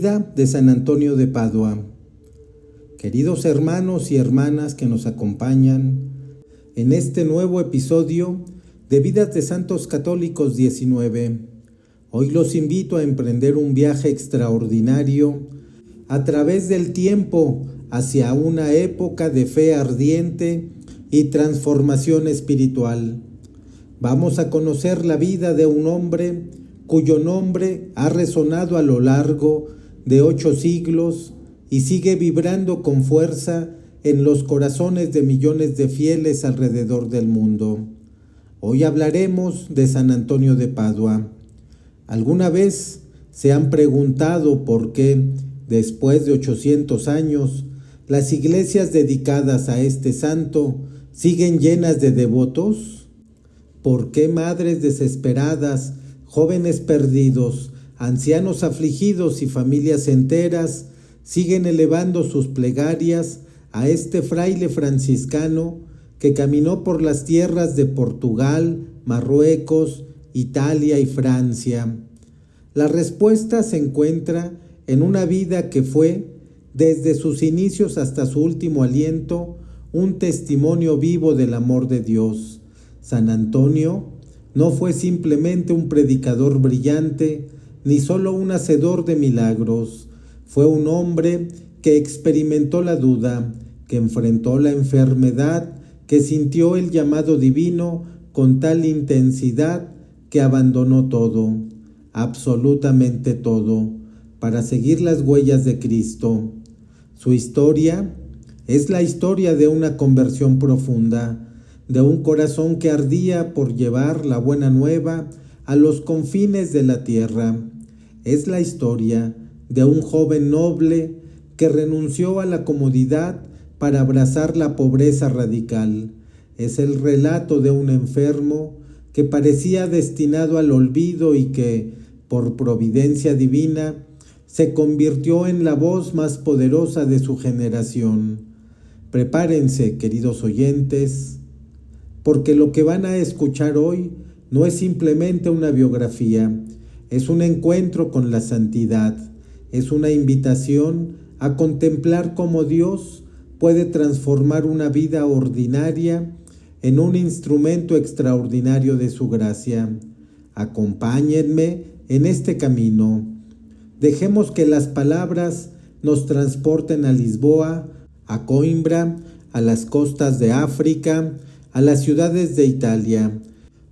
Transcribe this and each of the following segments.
vida de San Antonio de Padua. Queridos hermanos y hermanas que nos acompañan en este nuevo episodio de Vidas de Santos Católicos 19, hoy los invito a emprender un viaje extraordinario a través del tiempo hacia una época de fe ardiente y transformación espiritual. Vamos a conocer la vida de un hombre cuyo nombre ha resonado a lo largo de 8 siglos y sigue vibrando con fuerza en los corazones de millones de fieles alrededor del mundo. Hoy hablaremos de San Antonio de Padua. ¿Alguna vez se han preguntado por qué, después de 800 años, las iglesias dedicadas a este santo siguen llenas de devotos? ¿Por qué madres desesperadas, jóvenes perdidos, ancianos afligidos y familias enteras siguen elevando sus plegarias a este fraile franciscano que caminó por las tierras de Portugal, Marruecos, Italia y Francia? La respuesta se encuentra en una vida que fue, desde sus inicios hasta su último aliento, un testimonio vivo del amor de Dios. San Antonio no fue simplemente un predicador brillante, ni solo un hacedor de milagros. Fue un hombre que experimentó la duda, que enfrentó la enfermedad, que sintió el llamado divino con tal intensidad que abandonó todo, absolutamente todo, para seguir las huellas de Cristo. Su historia es la historia de una conversión profunda, de un corazón que ardía por llevar la buena nueva a los confines de la tierra. Es la historia de un joven noble que renunció a la comodidad para abrazar la pobreza radical. Es el relato de un enfermo que parecía destinado al olvido y que, por providencia divina, se convirtió en la voz más poderosa de su generación. Prepárense, queridos oyentes, porque lo que van a escuchar hoy no es simplemente una biografía, es un encuentro con la santidad, es una invitación a contemplar cómo Dios puede transformar una vida ordinaria en un instrumento extraordinario de su gracia. Acompáñenme en este camino. Dejemos que las palabras nos transporten a Lisboa, a Coimbra, a las costas de África, a las ciudades de Italia.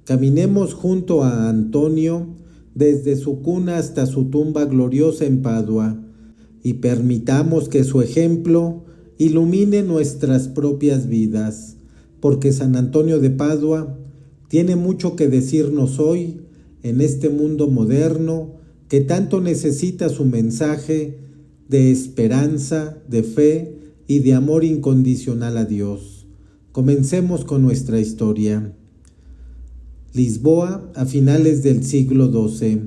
Caminemos junto a Antonio desde su cuna hasta su tumba gloriosa en Padua y permitamos que su ejemplo ilumine nuestras propias vidas, porque San Antonio de Padua tiene mucho que decirnos hoy en este mundo moderno que tanto necesita su mensaje de esperanza, de fe y de amor incondicional a Dios. Comencemos con nuestra historia. Lisboa a finales del siglo XII.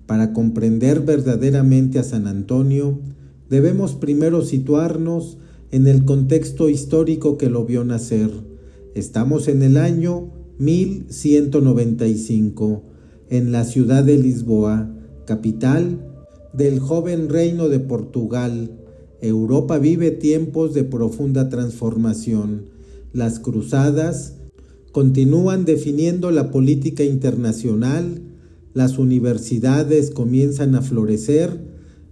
Para comprender verdaderamente a San Antonio, debemos primero situarnos en el contexto histórico que lo vio nacer. Estamos en el año 1195, en la ciudad de Lisboa, capital del joven reino de Portugal. Europa vive tiempos de profunda transformación. Las cruzadas continúan definiendo la política internacional, las universidades comienzan a florecer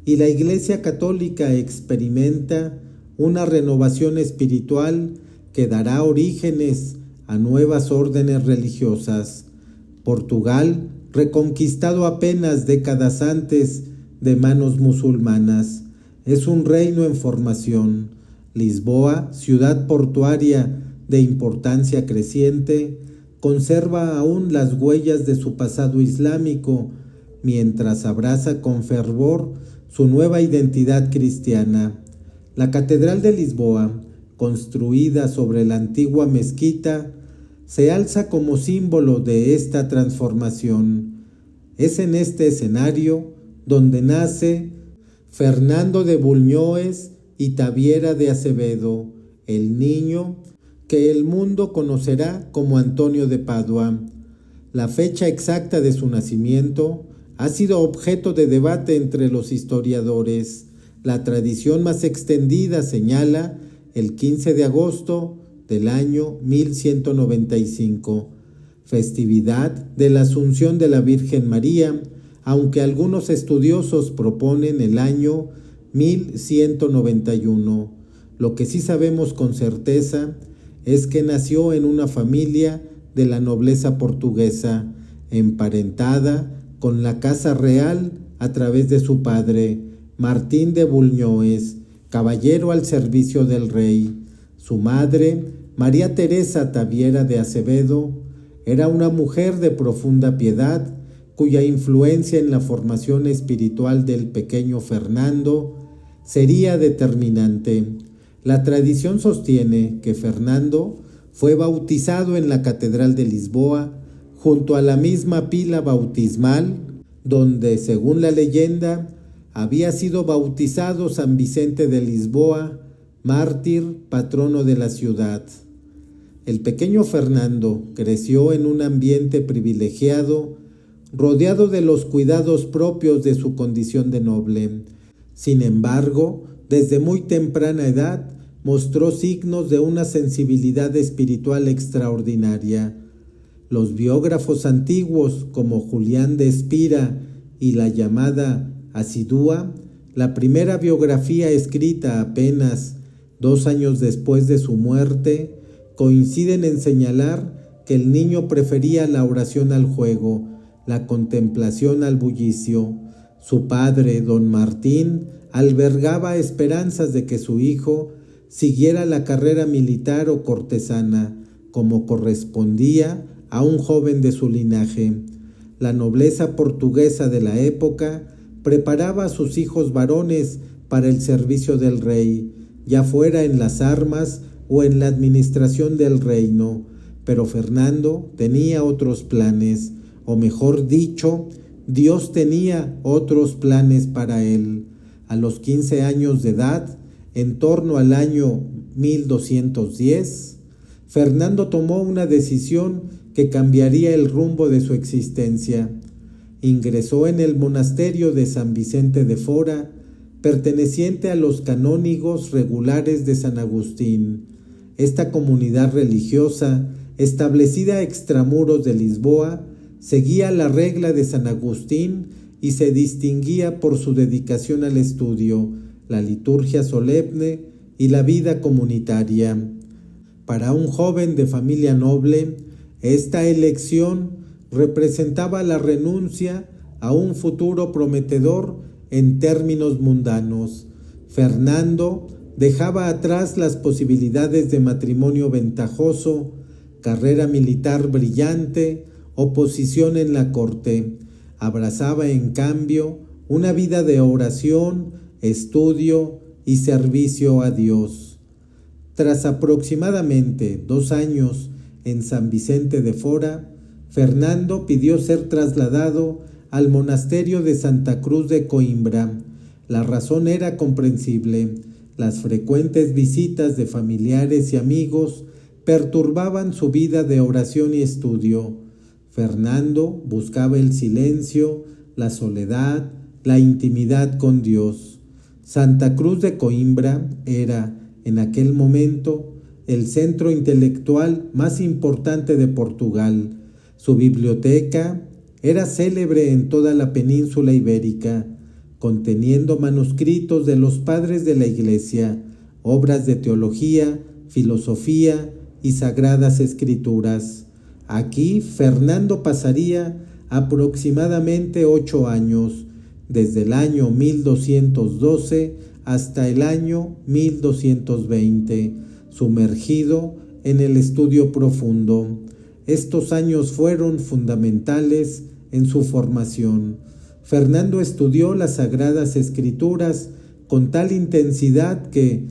y la Iglesia Católica experimenta una renovación espiritual que dará orígenes a nuevas órdenes religiosas. Portugal, reconquistado apenas décadas antes de manos musulmanas, es un reino en formación. Lisboa, ciudad portuaria de importancia creciente, conserva aún las huellas de su pasado islámico, mientras abraza con fervor su nueva identidad cristiana. La Catedral de Lisboa, construida sobre la antigua mezquita, se alza como símbolo de esta transformación. Es en este escenario donde nace Fernando de Bulñoes y Taviera de Acevedo, el niño que el mundo conocerá como Antonio de Padua. La fecha exacta de su nacimiento ha sido objeto de debate entre los historiadores. La tradición más extendida señala el 15 de agosto del año 1195, festividad de la Asunción de la Virgen María, aunque algunos estudiosos proponen el año 1191. Lo que sí sabemos con certeza es que nació en una familia de la nobleza portuguesa, emparentada con la casa real a través de su padre, Martín de Bulñoes, caballero al servicio del rey. Su madre, María Teresa Taviera de Acevedo, era una mujer de profunda piedad, cuya influencia en la formación espiritual del pequeño Fernando sería determinante. La tradición sostiene que Fernando fue bautizado en la Catedral de Lisboa, junto a la misma pila bautismal donde, según la leyenda, había sido bautizado San Vicente de Lisboa, mártir, patrono de la ciudad. El pequeño Fernando creció en un ambiente privilegiado, rodeado de los cuidados propios de su condición de noble. Sin embargo, desde muy temprana edad, mostró signos de una sensibilidad espiritual extraordinaria. Los biógrafos antiguos, como Julián de Espira y la llamada Asidúa, la primera biografía escrita apenas 2 años después de su muerte, coinciden en señalar que el niño prefería la oración al juego, la contemplación al bullicio. Su padre, don Martín, albergaba esperanzas de que su hijo siguiera la carrera militar o cortesana, como correspondía a un joven de su linaje. La nobleza portuguesa de la época preparaba a sus hijos varones para el servicio del rey, ya fuera en las armas o en la administración del reino, pero Fernando tenía otros planes, o mejor dicho, Dios tenía otros planes para él. A los 15 años de edad, en torno al año 1210, Fernando tomó una decisión que cambiaría el rumbo de su existencia. Ingresó en el monasterio de San Vicente de Fora, perteneciente a los canónigos regulares de San Agustín. Esta comunidad religiosa, establecida extramuros de Lisboa, seguía la regla de San Agustín y se distinguía por su dedicación al estudio, la liturgia solemne y la vida comunitaria. Para un joven de familia noble, esta elección representaba la renuncia a un futuro prometedor en términos mundanos. Fernando dejaba atrás las posibilidades de matrimonio ventajoso, carrera militar brillante o posición en la corte. Abrazaba, en cambio, una vida de oración, estudio y servicio a Dios. Tras aproximadamente 2 años en San Vicente de Fora, Fernando pidió ser trasladado al monasterio de Santa Cruz de Coimbra. La razón era comprensible. Las frecuentes visitas de familiares y amigos perturbaban su vida de oración y estudio. Fernando buscaba el silencio, la soledad, la intimidad con Dios. Santa Cruz de Coimbra era, en aquel momento, el centro intelectual más importante de Portugal. Su biblioteca era célebre en toda la península ibérica, conteniendo manuscritos de los padres de la Iglesia, obras de teología, filosofía y sagradas escrituras. Aquí Fernando pasaría aproximadamente 8 años, desde el año 1212 hasta el año 1220, sumergido en el estudio profundo. Estos años fueron fundamentales en su formación. Fernando estudió las Sagradas Escrituras con tal intensidad que,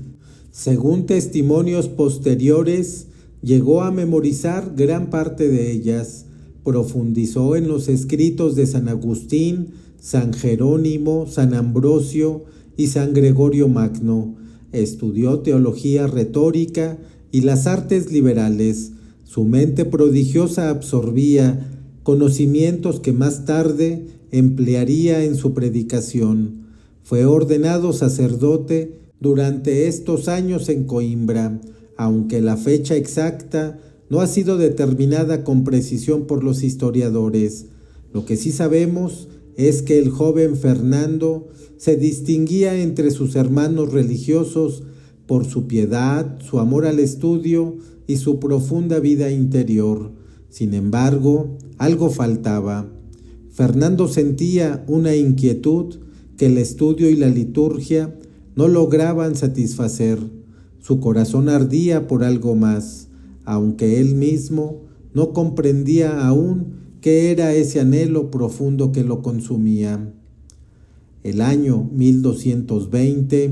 según testimonios posteriores, llegó a memorizar gran parte de ellas. Profundizó en los escritos de San Agustín, San Jerónimo, San Ambrosio y San Gregorio Magno. Estudió teología retórica y las artes liberales. Su mente prodigiosa absorbía conocimientos que más tarde emplearía en su predicación. Fue ordenado sacerdote durante estos años en Coimbra, aunque la fecha exacta no ha sido determinada con precisión por los historiadores. Lo que sí sabemos es que el joven Fernando se distinguía entre sus hermanos religiosos por su piedad, su amor al estudio y su profunda vida interior. Sin embargo, algo faltaba. Fernando sentía una inquietud que el estudio y la liturgia no lograban satisfacer. Su corazón ardía por algo más, aunque él mismo no comprendía aún qué era ese anhelo profundo que lo consumía. El año 1220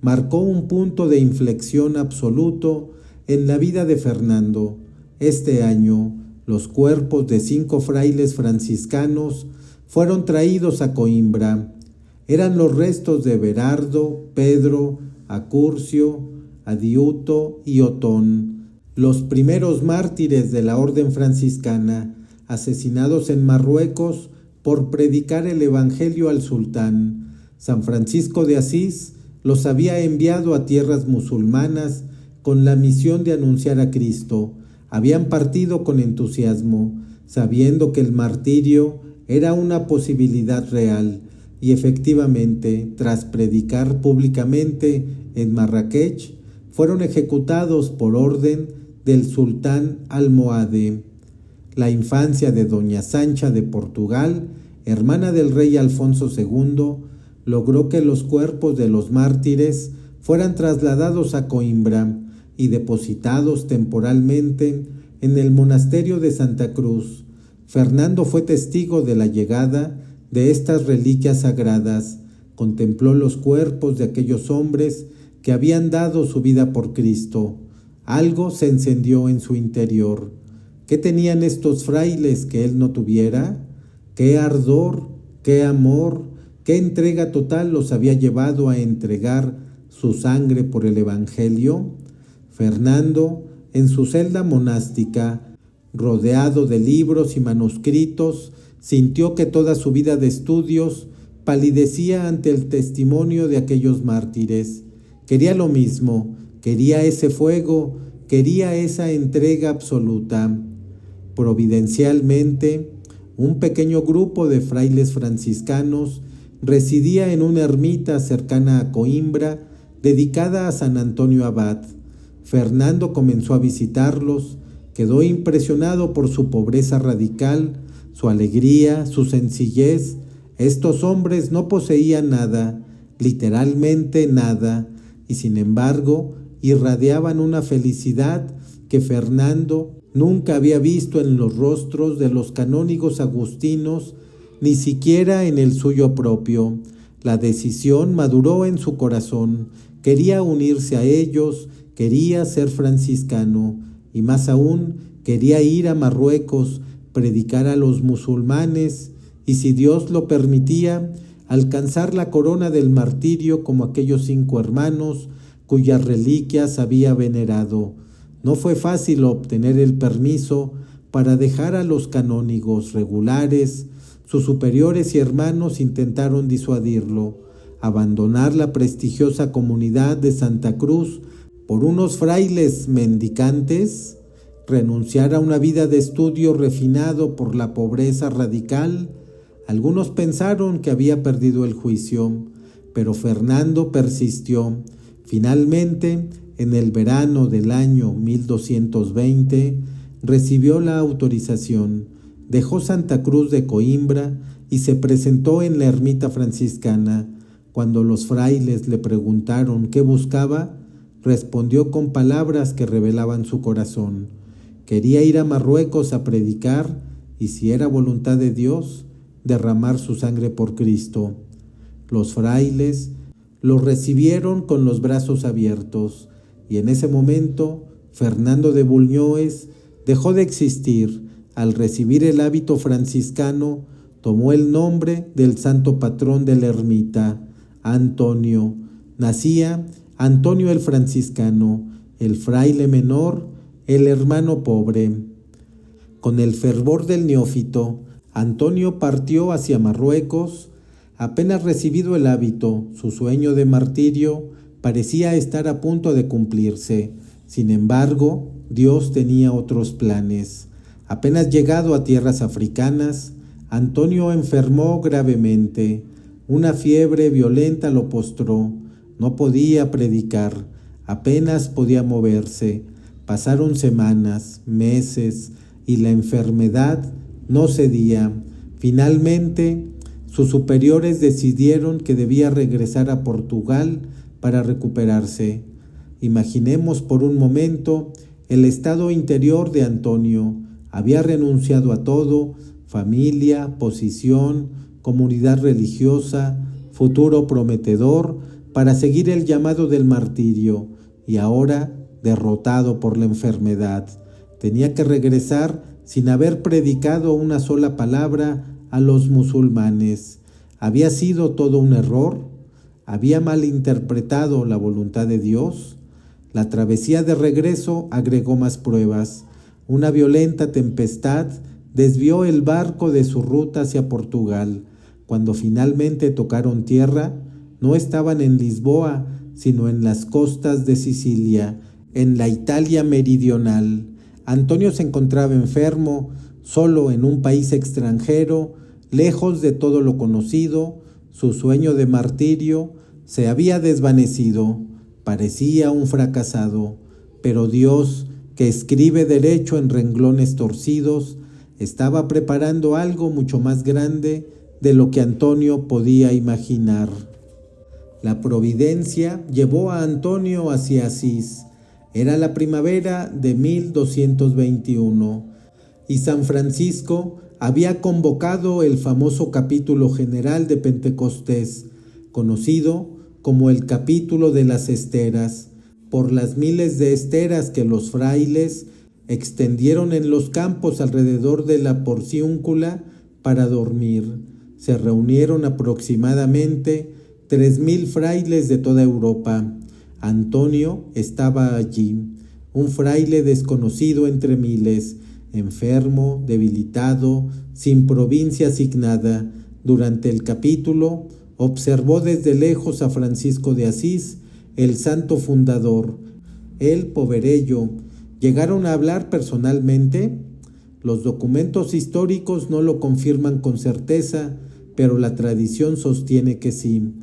marcó un punto de inflexión absoluto en la vida de Fernando. Este año, los cuerpos de 5 frailes franciscanos fueron traídos a Coimbra. Eran los restos de Berardo, Pedro, Acurcio, Adiuto y Otón, los primeros mártires de la orden franciscana, asesinados en Marruecos por predicar el evangelio al sultán. San Francisco de Asís los había enviado a tierras musulmanas con la misión de anunciar a Cristo. Habían partido con entusiasmo, sabiendo que el martirio era una posibilidad real, y efectivamente, tras predicar públicamente en Marrakech, fueron ejecutados por orden del sultán almohade. La infancia de doña Sancha de Portugal, hermana del rey Alfonso II, logró que los cuerpos de los mártires fueran trasladados a Coimbra y depositados temporalmente en el monasterio de Santa Cruz. Fernando fue testigo de la llegada de estas reliquias sagradas, contempló los cuerpos de aquellos hombres que habían dado su vida por Cristo. Algo se encendió en su interior. ¿Qué tenían estos frailes que él no tuviera? ¿Qué ardor, qué amor, qué entrega total los había llevado a entregar su sangre por el Evangelio? Fernando, en su celda monástica, rodeado de libros y manuscritos, sintió que toda su vida de estudios palidecía ante el testimonio de aquellos mártires. Quería lo mismo, quería ese fuego, quería esa entrega absoluta. Providencialmente, un pequeño grupo de frailes franciscanos residía en una ermita cercana a Coimbra, dedicada a San Antonio Abad. Fernando comenzó a visitarlos, quedó impresionado por su pobreza radical, su alegría, su sencillez. Estos hombres no poseían nada, literalmente nada, y sin embargo irradiaban una felicidad que Fernando nunca había visto en los rostros de los canónigos agustinos, ni siquiera en el suyo propio. La decisión maduró en su corazón, quería unirse a ellos, quería ser franciscano, y más aún quería ir a Marruecos, predicar a los musulmanes, y si Dios lo permitía, alcanzar la corona del martirio como aquellos 5 hermanos cuyas reliquias había venerado. No fue fácil obtener el permiso para dejar a los canónigos regulares. Sus superiores y hermanos intentaron disuadirlo, abandonar la prestigiosa comunidad de Santa Cruz por unos frailes mendicantes, renunciar a una vida de estudio refinado por la pobreza radical. Algunos pensaron que había perdido el juicio, pero Fernando persistió. Finalmente, en el verano del año 1220, recibió la autorización, dejó Santa Cruz de Coimbra y se presentó en la ermita franciscana. Cuando los frailes le preguntaron qué buscaba, respondió con palabras que revelaban su corazón. Quería ir a Marruecos a predicar y, si era voluntad de Dios, derramar su sangre por Cristo. Los frailes lo recibieron con los brazos abiertos, y en ese momento Fernando de Bulñoes dejó de existir. Al recibir el hábito franciscano, tomó el nombre del santo patrón de la ermita, Antonio. Nacía Antonio el franciscano, el fraile menor, el hermano pobre. Con el fervor del neófito, Antonio partió hacia Marruecos. Apenas recibido el hábito, su sueño de martirio parecía estar a punto de cumplirse. Sin embargo, Dios tenía otros planes. Apenas llegado a tierras africanas, Antonio enfermó gravemente. Una fiebre violenta lo postró. No podía predicar, apenas podía moverse. Pasaron semanas, meses, y la enfermedad no cedía. Finalmente, sus superiores decidieron que debía regresar a Portugal para recuperarse. Imaginemos por un momento el estado interior de Antonio. Había renunciado a todo: familia, posición, comunidad religiosa, futuro prometedor, para seguir el llamado del martirio, y ahora, derrotado por la enfermedad, tenía que regresar sin haber predicado una sola palabra a los musulmanes. ¿Había sido todo un error? ¿Había malinterpretado la voluntad de Dios? La travesía de regreso agregó más pruebas. Una violenta tempestad desvió el barco de su ruta hacia Portugal. Cuando finalmente tocaron tierra, no estaban en Lisboa, sino en las costas de Sicilia, en la Italia meridional. Antonio se encontraba enfermo, solo en un país extranjero, lejos de todo lo conocido. Su sueño de martirio se había desvanecido. Parecía un fracasado, pero Dios, que escribe derecho en renglones torcidos, estaba preparando algo mucho más grande de lo que Antonio podía imaginar. La providencia llevó a Antonio hacia Asís. Era la primavera de 1221 y San Francisco había convocado el famoso capítulo general de Pentecostés, conocido como el capítulo de las esteras, por las miles de esteras que los frailes extendieron en los campos alrededor de la porciúncula para dormir. Se reunieron aproximadamente 3,000 frailes de toda Europa. Antonio estaba allí, un fraile desconocido entre miles, enfermo, debilitado, sin provincia asignada. Durante el capítulo observó desde lejos a Francisco de Asís, el santo fundador. Él, Poverello, ¿llegaron a hablar personalmente? Los documentos históricos no lo confirman con certeza, pero la tradición sostiene que sí.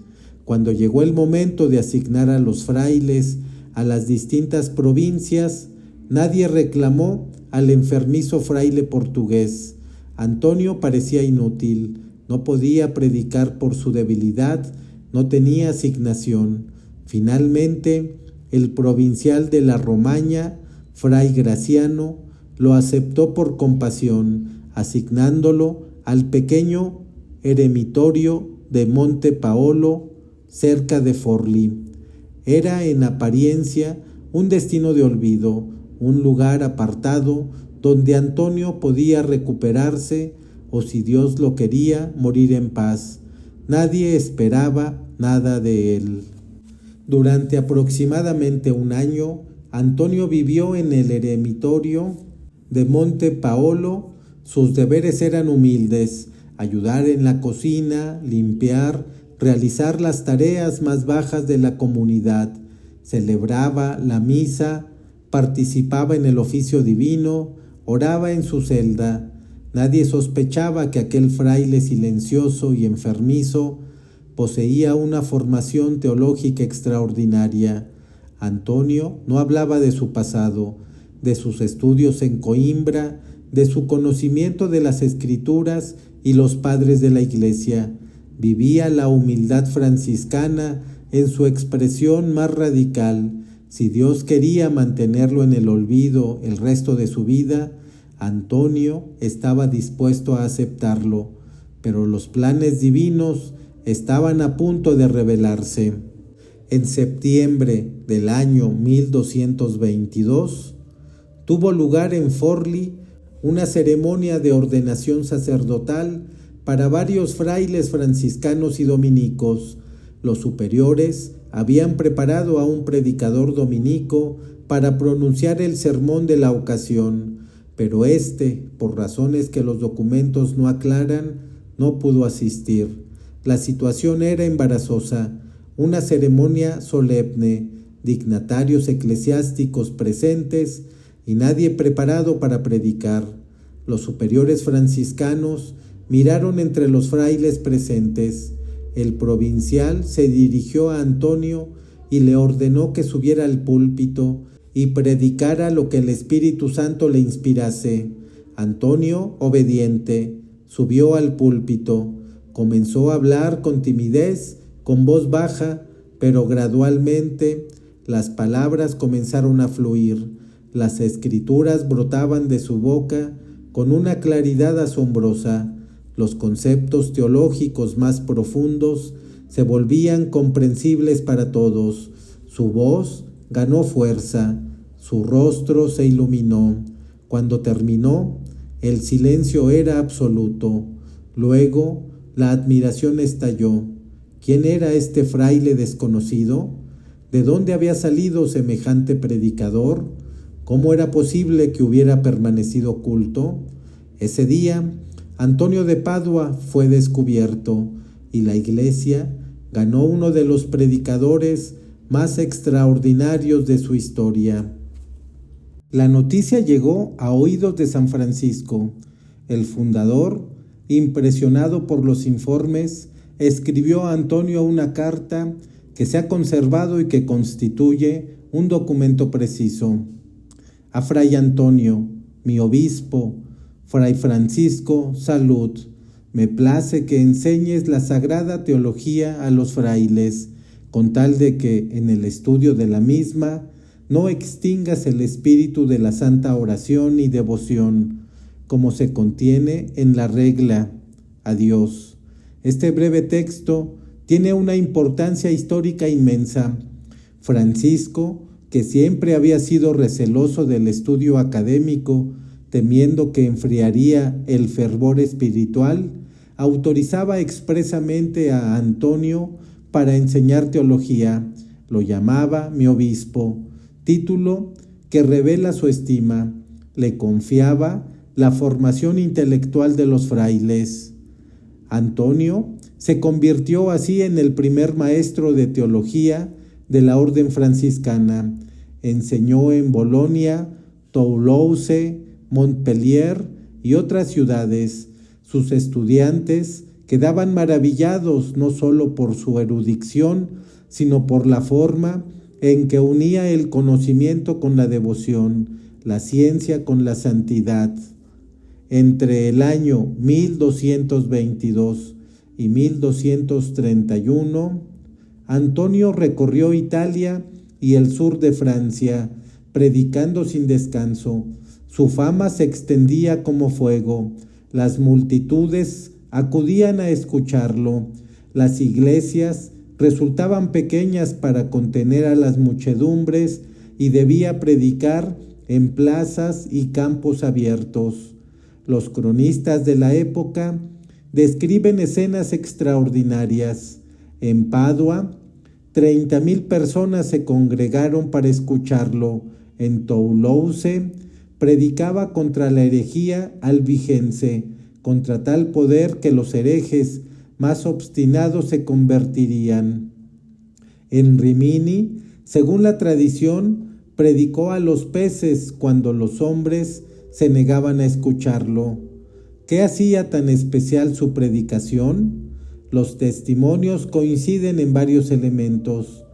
Cuando llegó el momento de asignar a los frailes a las distintas provincias, nadie reclamó al enfermizo fraile portugués. Antonio parecía inútil, no podía predicar por su debilidad, no tenía asignación. Finalmente, el provincial de la Romaña, Fray Graciano, lo aceptó por compasión, asignándolo al pequeño eremitorio de Monte Paolo, cerca de Forlì. Era en apariencia un destino de olvido, un lugar apartado donde Antonio podía recuperarse o, si Dios lo quería, morir en paz. Nadie esperaba nada de él. Durante aproximadamente un año, Antonio vivió en el eremitorio de Monte Paolo. Sus deberes eran humildes: ayudar en la cocina, limpiar, realizar las tareas más bajas de la comunidad. Celebraba la misa, participaba en el oficio divino, oraba en su celda. Nadie sospechaba que aquel fraile silencioso y enfermizo poseía una formación teológica extraordinaria. Antonio no hablaba de su pasado, de sus estudios en Coimbra, de su conocimiento de las Escrituras y los padres de la Iglesia. Vivía la humildad franciscana en su expresión más radical. Si Dios quería mantenerlo en el olvido el resto de su vida, Antonio estaba dispuesto a aceptarlo, pero los planes divinos estaban a punto de revelarse. En septiembre del año 1222, tuvo lugar en Forlì una ceremonia de ordenación sacerdotal para varios frailes franciscanos y dominicos. Los superiores habían preparado a un predicador dominico para pronunciar el sermón de la ocasión, pero por razones que los documentos no aclaran, no pudo asistir. La situación era embarazosa, una ceremonia solemne, dignatarios eclesiásticos presentes y nadie preparado para predicar. Los superiores franciscanos miraron entre los frailes presentes. El provincial se dirigió a Antonio y le ordenó que subiera al púlpito y predicara lo que el Espíritu Santo le inspirase. Antonio, obediente, subió al púlpito. Comenzó a hablar con timidez, con voz baja, pero gradualmente las palabras comenzaron a fluir. Las escrituras brotaban de su boca con una claridad asombrosa. Los conceptos teológicos más profundos se volvían comprensibles para todos. Su voz ganó fuerza, su rostro se iluminó. Cuando terminó, el silencio era absoluto. Luego, la admiración estalló. ¿Quién era este fraile desconocido? ¿De dónde había salido semejante predicador? ¿Cómo era posible que hubiera permanecido oculto? Ese día, Antonio de Padua fue descubierto y la Iglesia ganó uno de los predicadores más extraordinarios de su historia. La noticia llegó a oídos de San Francisco. El fundador, impresionado por los informes, escribió a Antonio una carta que se ha conservado y que constituye un documento preciso. A Fray Antonio, mi obispo, Fray Francisco, salud. Me place que enseñes la sagrada teología a los frailes, con tal de que, en el estudio de la misma, no extingas el espíritu de la santa oración y devoción, como se contiene en la regla. Adiós. Este breve texto tiene una importancia histórica inmensa. Francisco, que siempre había sido receloso del estudio académico, temiendo que enfriaría el fervor espiritual, autorizaba expresamente a Antonio para enseñar teología. Lo llamaba mi obispo, título que revela su estima. Le confiaba la formación intelectual de los frailes. Antonio se convirtió así en el primer maestro de teología de la orden franciscana. Enseñó en Bolonia, Toulouse, Montpellier y otras ciudades. Sus estudiantes quedaban maravillados no solo por su erudición, sino por la forma en que unía el conocimiento con la devoción, la ciencia con la santidad. Entre el año 1222 y 1231, Antonio recorrió Italia y el sur de Francia, predicando sin descanso. Su fama se extendía como fuego. Las multitudes acudían a escucharlo. Las iglesias resultaban pequeñas para contener a las muchedumbres y debía predicar en plazas y campos abiertos. Los cronistas de la época describen escenas extraordinarias. En Padua, 30,000 personas se congregaron para escucharlo. En Toulouse, predicaba contra la herejía albigense, contra tal poder que los herejes más obstinados se convertirían. En Rimini, según la tradición, predicó a los peces cuando los hombres se negaban a escucharlo. ¿Qué hacía tan especial su predicación? Los testimonios coinciden en varios elementos.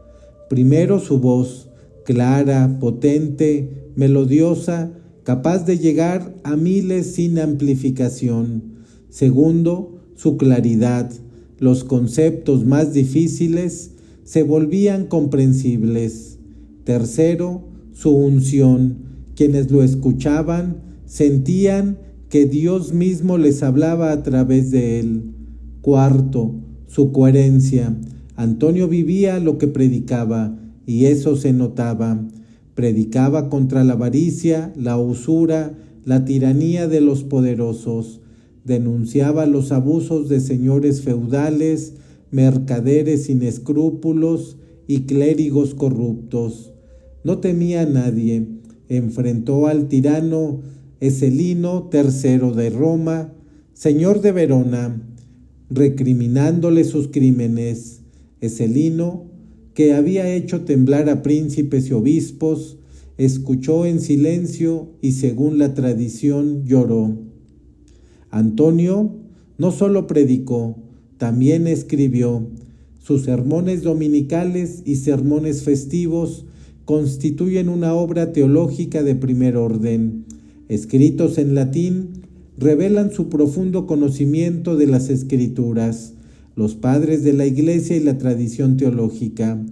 Primero, su voz, clara, potente, melodiosa, capaz de llegar a miles sin amplificación. Segundo, su claridad. Los conceptos más difíciles se volvían comprensibles. Tercero, su unción. Quienes lo escuchaban sentían que Dios mismo les hablaba a través de él. Cuarto, su coherencia. Antonio vivía lo que predicaba, y eso se notaba. Predicaba contra la avaricia, la usura, la tiranía de los poderosos. Denunciaba los abusos de señores feudales, mercaderes sin escrúpulos y clérigos corruptos. No temía a nadie. Enfrentó al tirano Eselino III de Roma, señor de Verona, recriminándole sus crímenes. Eselino, que había hecho temblar a príncipes y obispos, escuchó en silencio y, según la tradición, lloró. Antonio no solo predicó, también escribió. Sus sermones dominicales y sermones festivos constituyen una obra teológica de primer orden. Escritos en latín, revelan su profundo conocimiento de las Escrituras, los padres de la Iglesia y la tradición teológica.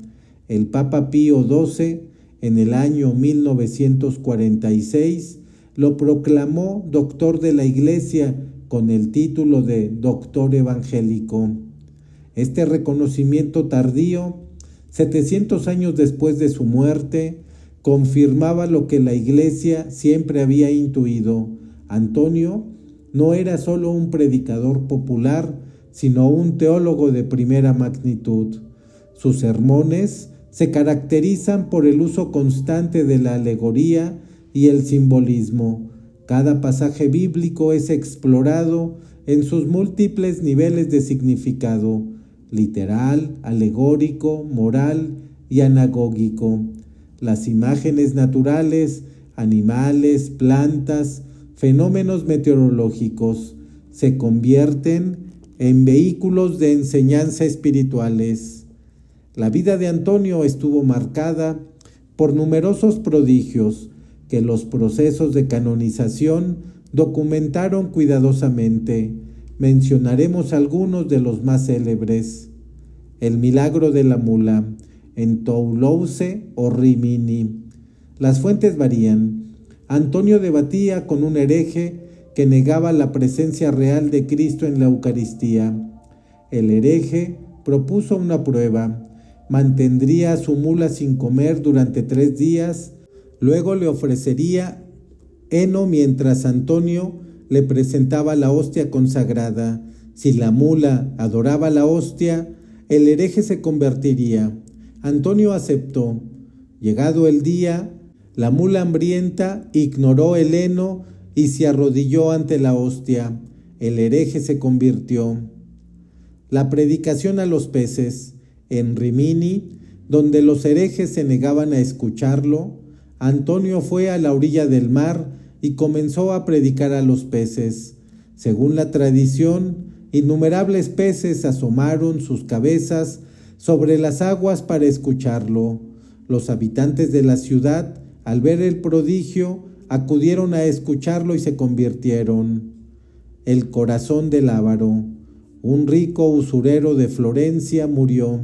El Papa Pío XII, en el año 1946, lo proclamó doctor de la Iglesia con el título de doctor evangélico. Este reconocimiento tardío, 700 años después de su muerte, confirmaba lo que la Iglesia siempre había intuido. Antonio no era solo un predicador popular, sino un teólogo de primera magnitud. Sus sermones se caracterizan por el uso constante de la alegoría y el simbolismo. Cada pasaje bíblico es explorado en sus múltiples niveles de significado: literal, alegórico, moral y anagógico. Las imágenes naturales, animales, plantas, fenómenos meteorológicos se convierten en vehículos de enseñanza espirituales. La vida de Antonio estuvo marcada por numerosos prodigios que los procesos de canonización documentaron cuidadosamente. Mencionaremos algunos de los más célebres. El milagro de la mula, en Toulouse o Rimini. Las fuentes varían. Antonio debatía con un hereje que negaba la presencia real de Cristo en la Eucaristía. El hereje propuso una prueba: mantendría a su mula sin comer durante 3 días, luego le ofrecería heno mientras Antonio le presentaba la hostia consagrada. Si la mula adoraba la hostia, el hereje se convertiría. Antonio aceptó. Llegado el día, la mula hambrienta ignoró el heno y se arrodilló ante la hostia. El hereje se convirtió. La predicación a los peces. En Rimini, donde los herejes se negaban a escucharlo, Antonio fue a la orilla del mar y comenzó a predicar a los peces. Según la tradición, innumerables peces asomaron sus cabezas sobre las aguas para escucharlo. Los habitantes de la ciudad, al ver el prodigio, acudieron a escucharlo y se convirtieron. El corazón del avaro. Un rico usurero de Florencia murió.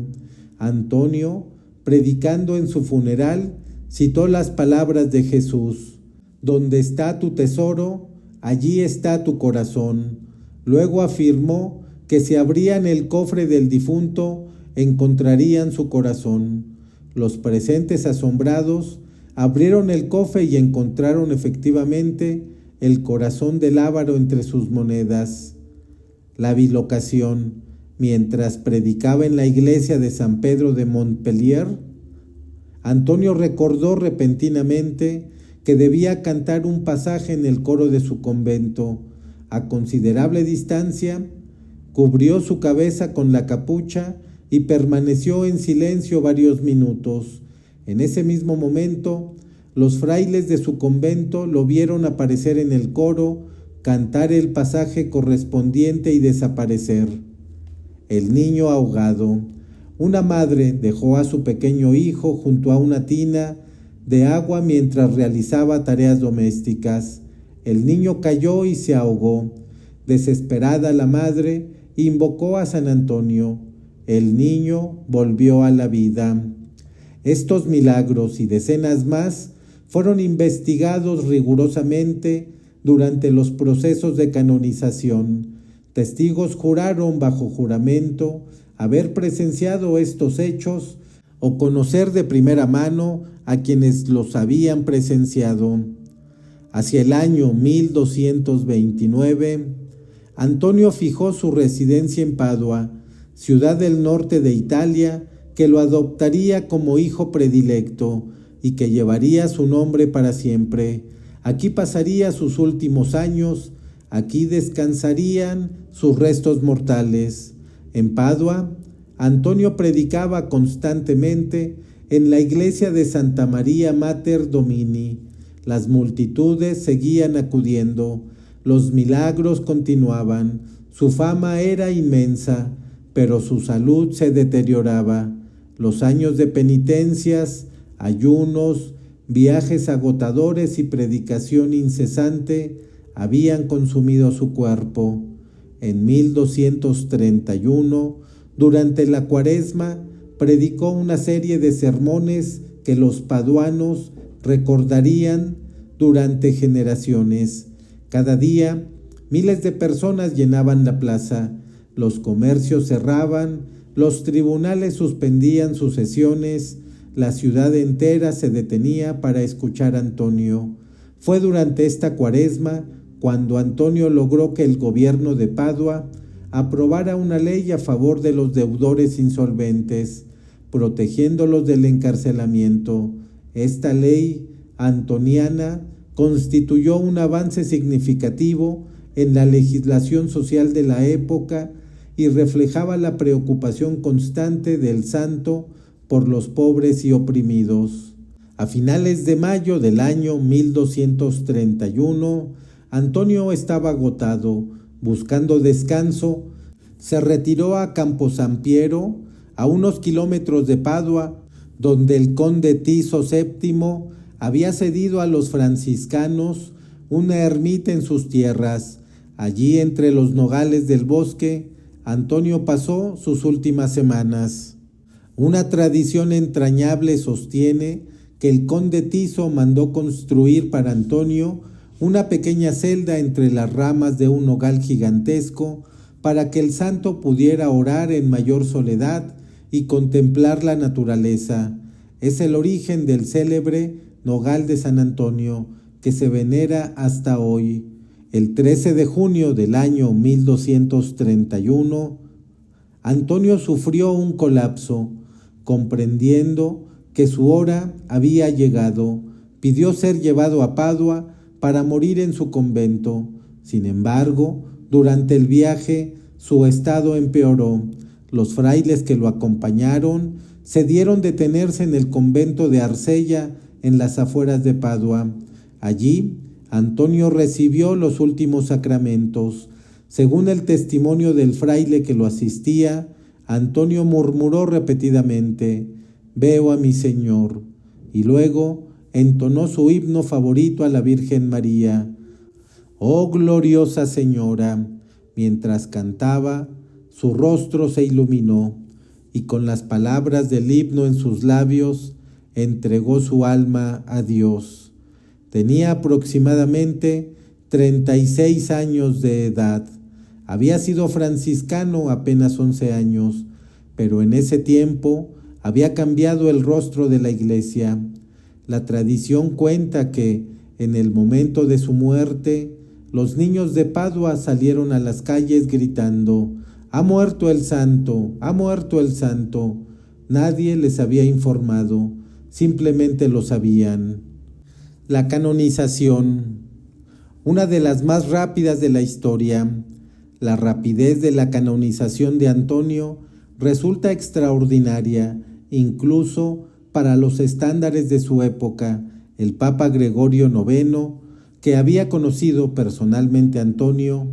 Antonio, predicando en su funeral, citó las palabras de Jesús: «Donde está tu tesoro, allí está tu corazón». Luego afirmó que si abrían el cofre del difunto, encontrarían su corazón. Los presentes, asombrados, abrieron el cofre y encontraron efectivamente el corazón del avaro entre sus monedas. La bilocación. Mientras predicaba en la iglesia de San Pedro de Montpellier, Antonio recordó repentinamente que debía cantar un pasaje en el coro de su convento. A considerable distancia, cubrió su cabeza con la capucha y permaneció en silencio varios minutos. En ese mismo momento, los frailes de su convento lo vieron aparecer en el coro, cantar el pasaje correspondiente y desaparecer. El niño ahogado. Una madre dejó a su pequeño hijo junto a una tina de agua mientras realizaba tareas domésticas. El niño cayó y se ahogó. Desesperada la madre invocó a San Antonio. El niño volvió a la vida. Estos milagros y decenas más fueron investigados rigurosamente durante los procesos de canonización. Testigos juraron bajo juramento haber presenciado estos hechos o conocer de primera mano a quienes los habían presenciado. Hacia el año 1229, Antonio fijó su residencia en Padua, ciudad del norte de Italia, que lo adoptaría como hijo predilecto y que llevaría su nombre para siempre. Aquí pasaría sus últimos años, aquí descansarían sus restos mortales. En Padua, Antonio predicaba constantemente en la iglesia de Santa María Mater Domini. Las multitudes seguían acudiendo, los milagros continuaban, su fama era inmensa, pero su salud se deterioraba. Los años de penitencias, ayunos, viajes agotadores y predicación incesante habían consumido su cuerpo. En 1231, durante la Cuaresma, predicó una serie de sermones que los paduanos recordarían durante generaciones. Cada día, miles de personas llenaban la plaza, los comercios cerraban, los tribunales suspendían sus sesiones, la ciudad entera se detenía para escuchar a Antonio. Fue durante esta Cuaresma cuando Antonio logró que el gobierno de Padua aprobara una ley a favor de los deudores insolventes, protegiéndolos del encarcelamiento. Esta ley antoniana constituyó un avance significativo en la legislación social de la época y reflejaba la preocupación constante del santo por los pobres y oprimidos. A finales de mayo del año 1231, Antonio estaba agotado. Buscando descanso, se retiró a Camposampiero, a unos kilómetros de Padua, donde el conde Tiso VII había cedido a los franciscanos una ermita en sus tierras. Allí, entre los nogales del bosque, Antonio pasó sus últimas semanas. Una tradición entrañable sostiene que el conde Tiso mandó construir para Antonio una pequeña celda entre las ramas de un nogal gigantesco para que el santo pudiera orar en mayor soledad y contemplar la naturaleza. Es el origen del célebre nogal de San Antonio, que se venera hasta hoy. El 13 de junio del año 1231, Antonio sufrió un colapso. Comprendiendo que su hora había llegado, pidió ser llevado a Padua para morir en su convento. Sin embargo, durante el viaje, su estado empeoró. Los frailes que lo acompañaron cedieron detenerse en el convento de Arcella, en las afueras de Padua. Allí, Antonio recibió los últimos sacramentos. Según el testimonio del fraile que lo asistía, Antonio murmuró repetidamente: «Veo a mi Señor», y luego entonó su himno favorito a la Virgen María: «Oh gloriosa Señora». Mientras cantaba, su rostro se iluminó, y con las palabras del himno en sus labios, entregó su alma a Dios. Tenía aproximadamente 36 años de edad. Había sido franciscano apenas 11 años, pero en ese tiempo había cambiado el rostro de la iglesia. La tradición cuenta que, en el momento de su muerte, los niños de Padua salieron a las calles gritando: «¡Ha muerto el santo! ¡Ha muerto el santo!». Nadie les había informado, simplemente lo sabían. La canonización, una de las más rápidas de la historia. La rapidez de la canonización de Antonio resulta extraordinaria, incluso para los estándares de su época. El Papa Gregorio IX, que había conocido personalmente a Antonio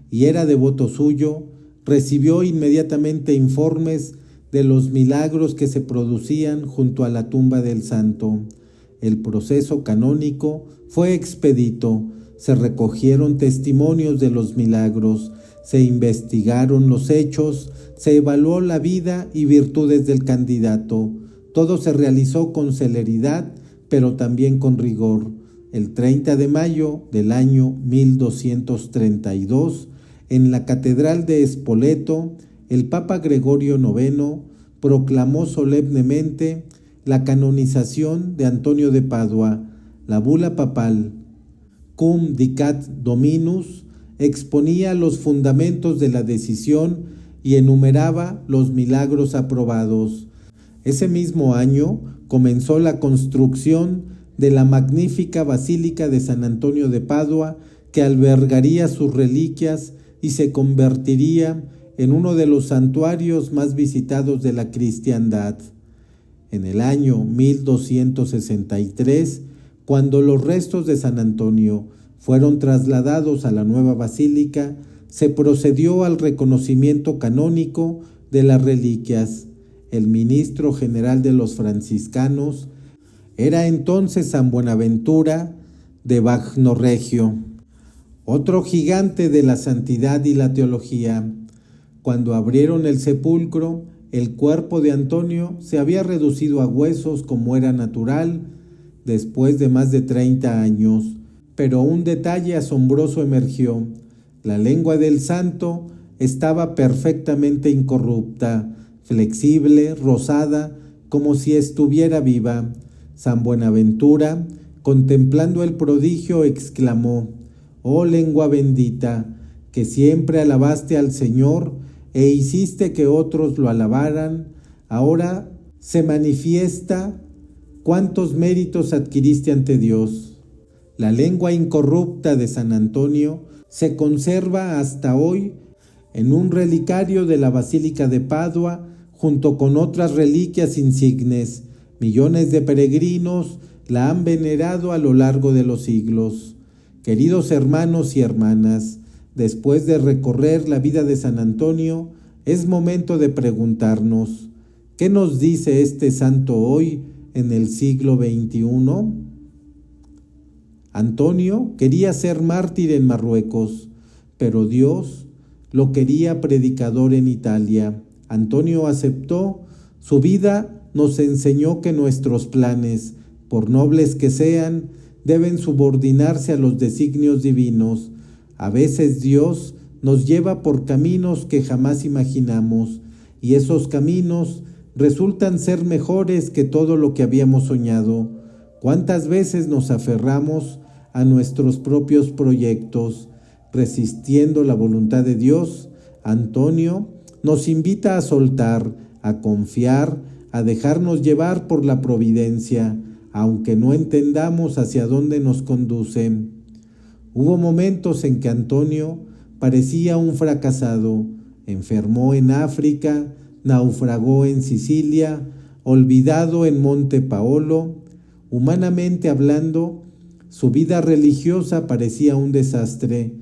y era devoto suyo, recibió inmediatamente informes de los milagros que se producían junto a la tumba del santo. El proceso canónico fue expedito, se recogieron testimonios de los milagros, se investigaron los hechos, se evaluó la vida y virtudes del candidato. Todo se realizó con celeridad, pero también con rigor. El 30 de mayo del año 1232, en la Catedral de Spoleto, el Papa Gregorio IX proclamó solemnemente la canonización de Antonio de Padua. La bula papal Cum Dicat Dominus exponía los fundamentos de la decisión y enumeraba los milagros aprobados. Ese mismo año comenzó la construcción de la magnífica Basílica de San Antonio de Padua, que albergaría sus reliquias y se convertiría en uno de los santuarios más visitados de la cristiandad. En el año 1263, cuando los restos de San Antonio fueron trasladados a la nueva basílica, se procedió al reconocimiento canónico de las reliquias. El ministro general de los franciscanos era entonces San Buenaventura de Bagnoregio, otro gigante de la santidad y la teología. Cuando abrieron el sepulcro, el cuerpo de Antonio se había reducido a huesos como era natural después de más de 30 años, pero un detalle asombroso emergió. La lengua del santo estaba perfectamente incorrupta, flexible, rosada, como si estuviera viva. San Buenaventura, contemplando el prodigio, exclamó: «Oh lengua bendita, que siempre alabaste al Señor e hiciste que otros lo alabaran, ahora se manifiesta cuántos méritos adquiriste ante Dios». La lengua incorrupta de San Antonio se conserva hasta hoy en un relicario de la Basílica de Padua, junto con otras reliquias insignes. Millones de peregrinos la han venerado a lo largo de los siglos. Queridos hermanos y hermanas, después de recorrer la vida de San Antonio, es momento de preguntarnos: ¿qué nos dice este santo hoy en el siglo XXI? Antonio quería ser mártir en Marruecos, pero Dios lo quería predicador en Italia. Antonio aceptó. Su vida nos enseñó que nuestros planes, por nobles que sean, deben subordinarse a los designios divinos. A veces Dios nos lleva por caminos que jamás imaginamos, y esos caminos resultan ser mejores que todo lo que habíamos soñado. ¿Cuántas veces nos aferramos a nuestros propios proyectos, resistiendo la voluntad de Dios? Antonio nos invita a soltar, a confiar, a dejarnos llevar por la providencia, aunque no entendamos hacia dónde nos conduce. Hubo momentos en que Antonio parecía un fracasado. Enfermó en África, naufragó en Sicilia, olvidado en Monte Paolo. Humanamente hablando, su vida religiosa parecía un desastre,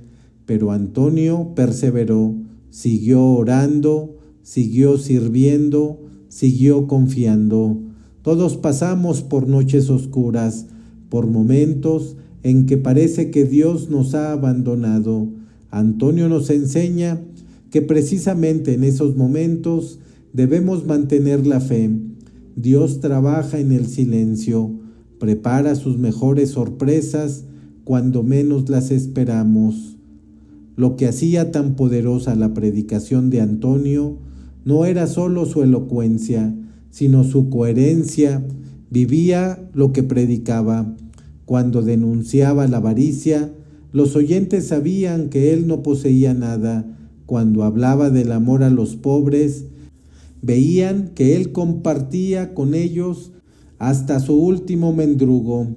pero Antonio perseveró, siguió orando, siguió sirviendo, siguió confiando. Todos pasamos por noches oscuras, por momentos en que parece que Dios nos ha abandonado. Antonio nos enseña que precisamente en esos momentos debemos mantener la fe. Dios trabaja en el silencio, prepara sus mejores sorpresas cuando menos las esperamos. Lo que hacía tan poderosa la predicación de Antonio no era solo su elocuencia, sino su coherencia. Vivía lo que predicaba. Cuando denunciaba la avaricia, los oyentes sabían que él no poseía nada. Cuando hablaba del amor a los pobres, veían que él compartía con ellos hasta su último mendrugo.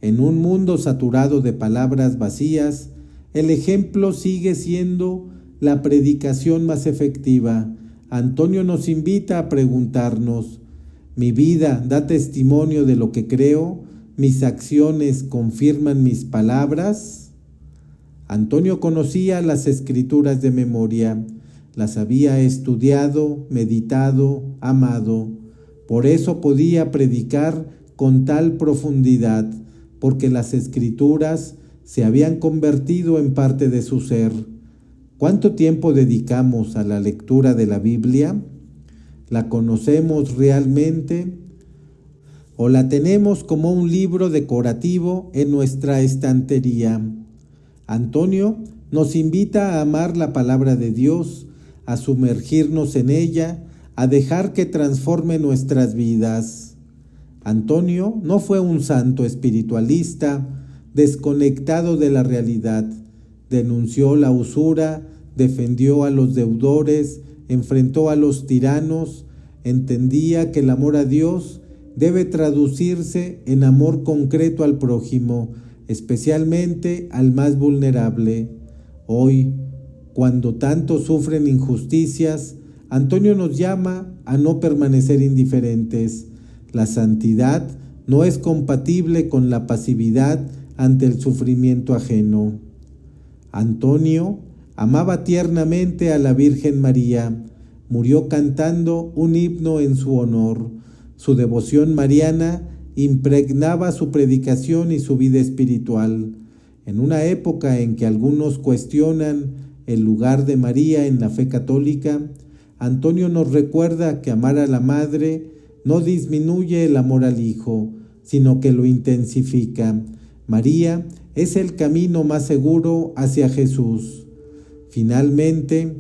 En un mundo saturado de palabras vacías, el ejemplo sigue siendo la predicación más efectiva. Antonio nos invita a preguntarnos: ¿mi vida da testimonio de lo que creo? ¿Mis acciones confirman mis palabras? Antonio conocía las Escrituras de memoria, las había estudiado, meditado, amado. Por eso podía predicar con tal profundidad, porque las Escrituras se habían convertido en parte de su ser. ¿Cuánto tiempo dedicamos a la lectura de la Biblia? ¿La conocemos realmente? ¿O la tenemos como un libro decorativo en nuestra estantería? Antonio nos invita a amar la palabra de Dios, a sumergirnos en ella, a dejar que transforme nuestras vidas. Antonio no fue un santo espiritualista desconectado de la realidad. Denunció la usura, defendió a los deudores, enfrentó a los tiranos, entendía que el amor a Dios debe traducirse en amor concreto al prójimo, especialmente al más vulnerable. Hoy, cuando tantos sufren injusticias, Antonio nos llama a no permanecer indiferentes. La santidad no es compatible con la pasividad ante el sufrimiento ajeno. Antonio amaba tiernamente a la Virgen María. Murió cantando un himno en su honor. Su devoción mariana impregnaba su predicación y su vida espiritual. En una época en que algunos cuestionan el lugar de María en la fe católica, Antonio nos recuerda que amar a la Madre no disminuye el amor al Hijo, sino que lo intensifica. María es el camino más seguro hacia Jesús. Finalmente,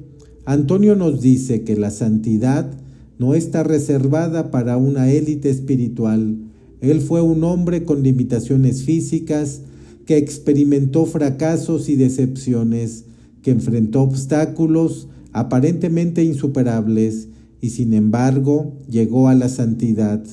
Antonio nos dice que la santidad no está reservada para una élite espiritual. Él fue un hombre con limitaciones físicas, que experimentó fracasos y decepciones, que enfrentó obstáculos aparentemente insuperables y sin embargo llegó a la santidad.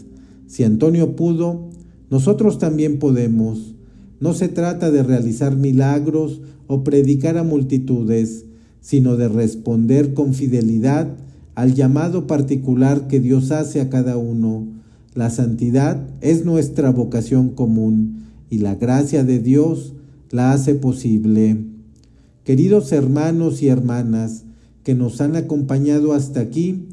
Si Antonio pudo, nosotros también podemos. No se trata de realizar milagros o predicar a multitudes, sino de responder con fidelidad al llamado particular que Dios hace a cada uno. La santidad es nuestra vocación común y la gracia de Dios la hace posible. Queridos hermanos y hermanas que nos han acompañado hasta aquí,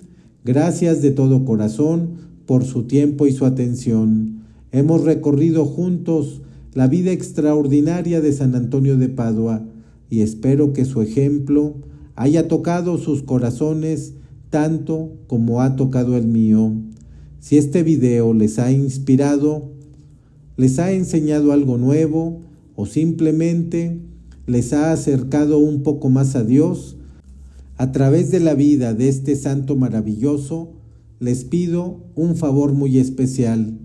gracias de todo corazón por su tiempo y su atención. Hemos recorrido juntos la vida extraordinaria de San Antonio de Padua y espero que su ejemplo haya tocado sus corazones tanto como ha tocado el mío. Si este video les ha inspirado, les ha enseñado algo nuevo o simplemente les ha acercado un poco más a Dios, a través de la vida de este santo maravilloso, les pido un favor muy especial.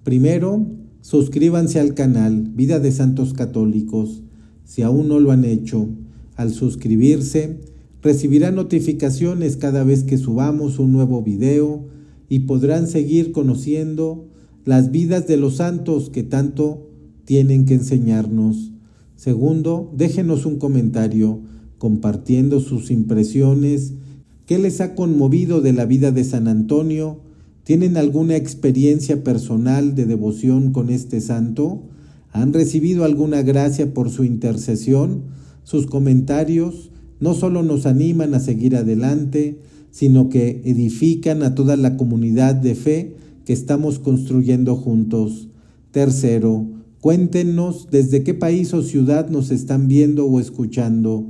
Primero, suscríbanse al canal Vida de Santos Católicos, si aún no lo han hecho. Al suscribirse, recibirán notificaciones cada vez que subamos un nuevo video y podrán seguir conociendo las vidas de los santos que tanto tienen que enseñarnos. Segundo, déjenos un comentario compartiendo sus impresiones. ¿Qué les ha conmovido de la vida de San Antonio? ¿Tienen alguna experiencia personal de devoción con este santo? ¿Han recibido alguna gracia por su intercesión? Sus comentarios no solo nos animan a seguir adelante, sino que edifican a toda la comunidad de fe que estamos construyendo juntos. Tercero, cuéntenos desde qué país o ciudad nos están viendo o escuchando.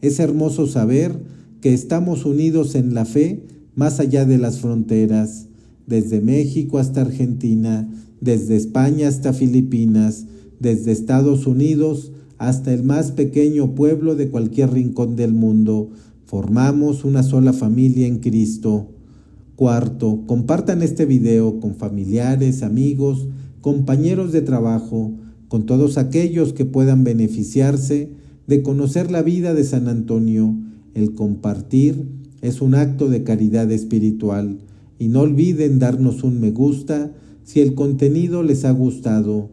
Es hermoso saber que estamos unidos en la fe más allá de las fronteras, desde México hasta Argentina, desde España hasta Filipinas, desde Estados Unidos hasta el más pequeño pueblo de cualquier rincón del mundo. Formamos una sola familia en Cristo. Cuarto, compartan este video con familiares, amigos, compañeros de trabajo, con todos aquellos que puedan beneficiarse de conocer la vida de San Antonio. El compartir es un acto de caridad espiritual y no olviden darnos un me gusta si el contenido les ha gustado.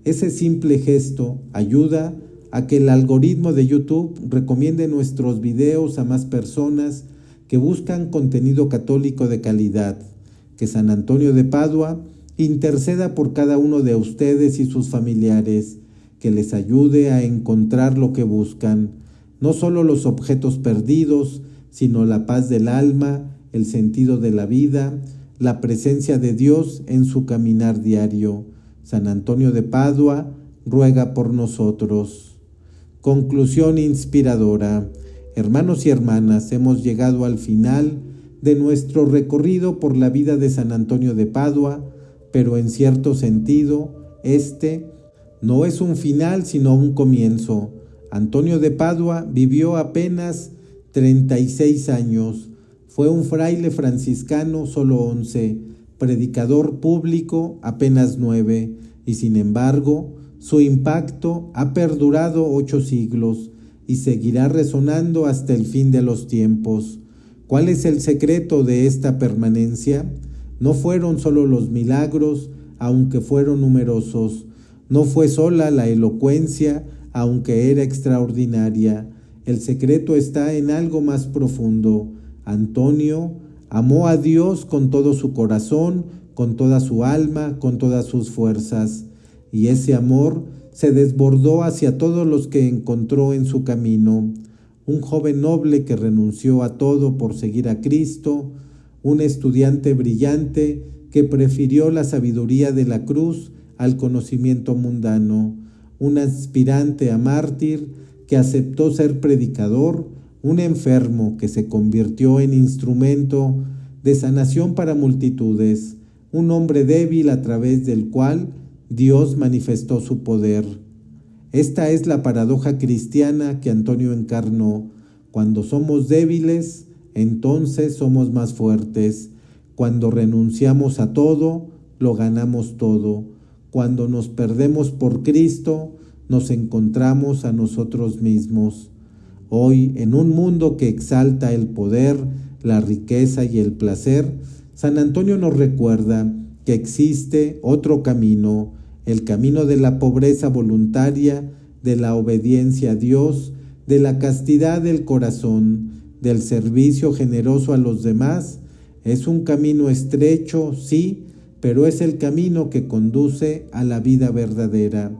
Ese simple gesto ayuda a que el algoritmo de YouTube recomiende nuestros videos a más personas que buscan contenido católico de calidad. Que San Antonio de Padua interceda por cada uno de ustedes y sus familiares, que les ayude a encontrar lo que buscan, no solo los objetos perdidos, sino la paz del alma, el sentido de la vida, la presencia de Dios en su caminar diario. San Antonio de Padua ruega por nosotros. Conclusión inspiradora. Hermanos y hermanas, hemos llegado al final de nuestro recorrido por la vida de San Antonio de Padua, pero en cierto sentido, este no es un final sino un comienzo. Antonio de Padua vivió apenas 36 años, fue un fraile franciscano solo 11, predicador público apenas 9, y sin embargo, su impacto ha perdurado 8 siglos y seguirá resonando hasta el fin de los tiempos. ¿Cuál es el secreto de esta permanencia? No fueron solo los milagros, aunque fueron numerosos. No fue sola la elocuencia, aunque era extraordinaria. El secreto está en algo más profundo. Antonio amó a Dios con todo su corazón, con toda su alma, con todas sus fuerzas. Y ese amor se desbordó hacia todos los que encontró en su camino. Un joven noble que renunció a todo por seguir a Cristo, un estudiante brillante que prefirió la sabiduría de la cruz al conocimiento mundano, un aspirante a mártir que aceptó ser predicador, un enfermo que se convirtió en instrumento de sanación para multitudes, un hombre débil a través del cual Dios manifestó su poder. Esta es la paradoja cristiana que Antonio encarnó. Cuando somos débiles, entonces somos más fuertes. Cuando renunciamos a todo, lo ganamos todo. Cuando nos perdemos por Cristo, nos encontramos a nosotros mismos. Hoy, en un mundo que exalta el poder, la riqueza y el placer, San Antonio nos recuerda que existe otro camino, el camino de la pobreza voluntaria, de la obediencia a Dios, de la castidad del corazón, del servicio generoso a los demás. Es un camino estrecho, sí, pero es el camino que conduce a la vida verdadera.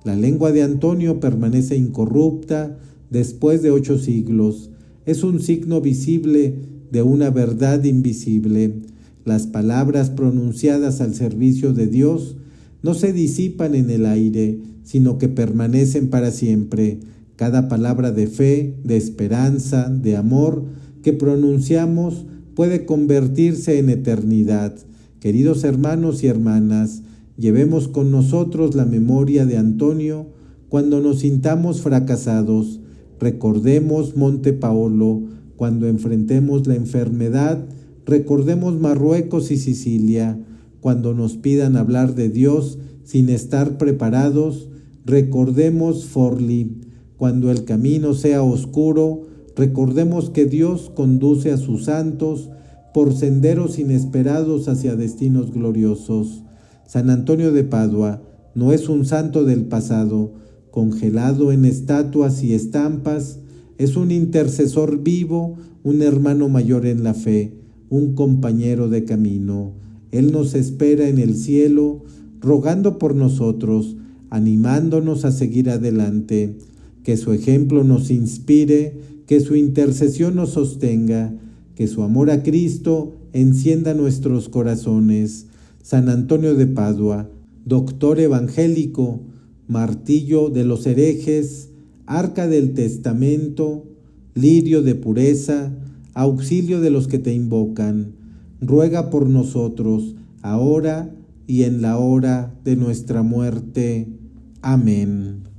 La lengua de Antonio permanece incorrupta después de 8 siglos. Es un signo visible de una verdad invisible. Las palabras pronunciadas al servicio de Dios no se disipan en el aire, sino que permanecen para siempre. Cada palabra de fe, de esperanza, de amor que pronunciamos puede convertirse en eternidad. Queridos hermanos y hermanas, llevemos con nosotros la memoria de Antonio cuando nos sintamos fracasados. Recordemos Monte Paolo cuando enfrentemos la enfermedad. Recordemos Marruecos y Sicilia cuando nos pidan hablar de Dios sin estar preparados. Recordemos Forlì cuando el camino sea oscuro. Recordemos que Dios conduce a sus santos por senderos inesperados hacia destinos gloriosos. San Antonio de Padua no es un santo del pasado, congelado en estatuas y estampas. Es un intercesor vivo, un hermano mayor en la fe, un compañero de camino. Él nos espera en el cielo, rogando por nosotros, animándonos a seguir adelante. Que su ejemplo nos inspire, que su intercesión nos sostenga, que su amor a Cristo encienda nuestros corazones. San Antonio de Padua, doctor evangélico, martillo de los herejes, arca del testamento, lirio de pureza, auxilio de los que te invocan, ruega por nosotros, ahora y en la hora de nuestra muerte. Amén.